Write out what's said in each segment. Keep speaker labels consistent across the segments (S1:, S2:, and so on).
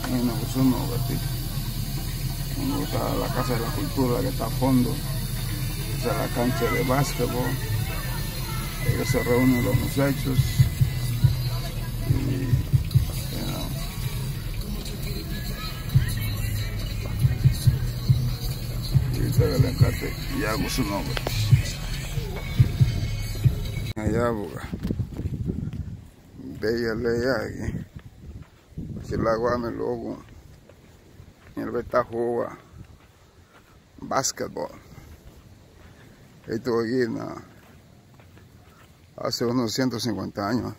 S1: en Osuno, donde está la Casa de la Cultura, que está a fondo. Esa es la cancha de básquetbol. Ahí se reúnen los muchachos. Y encarte y hago su nombre. Allá, bella ley aquí. Si la guame luego. El beta juega básquetbol. Esto aquí hace unos 150 años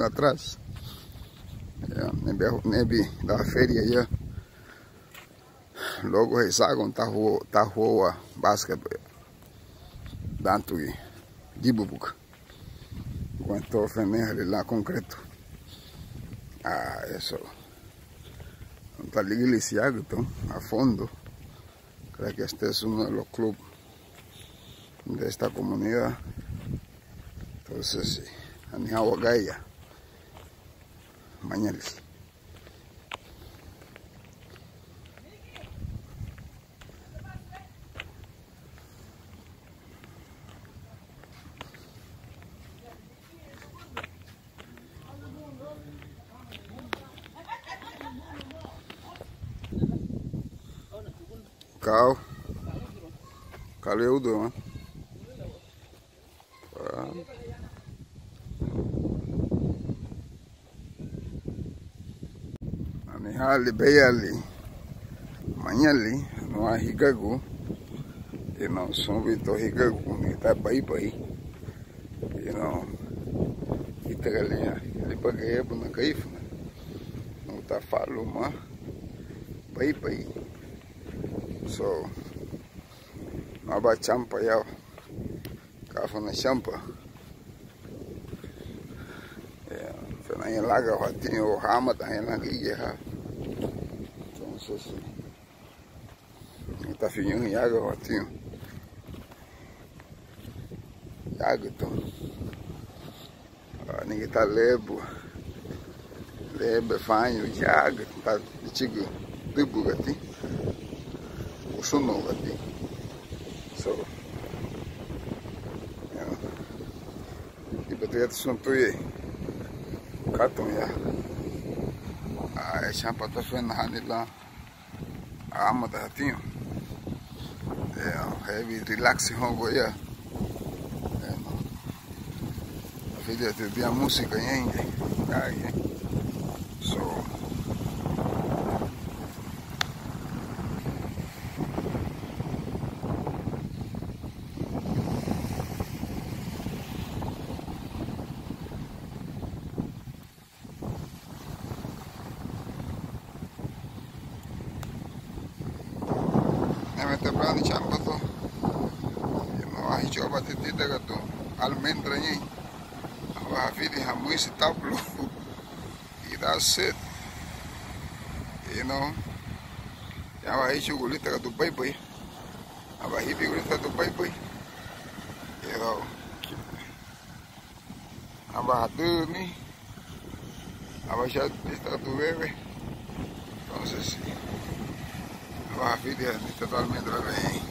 S1: atrás. Nebi da feria ya. Logo se sabe tá jugando basquetebol. Tanto que Dibubuca. Quanto fener lá concreto. Ah, eso. Está la iglesia a fondo. Creo que este es uno de los clubes de esta comunidad. Entonces, sí, Aniagua Gaya, mañana. Kali udah man. Ani hali bayali, manyali, no higagu, son vito higagu ni ta bai, kita kalinya, lipa kaya pun nakaif, no ta falo ma, bai. So, maba champa ya, kafa na champa. Fena en laga hatinho hama en laga ya. Entonces, está fingindo yaga hatinho. Yaga to. Ninguém tá lebo fanho yaga tá chigo dubu gati. Usuno gati. So, ibadet suntuye katon ya. Champa tá fena hanila ama da hatinho. Heavy relax hongo ya. Filha de a música ainda. So, temprano champa to. No hay choba titita gato. Almendra aí. A vida é muito tablo. E that's it. Ya vai chugulita gato pai. Aba hibi gulita gato pai. Aba dormir. Aba já está gato bebê. Entonces, a vida é totalmente bem.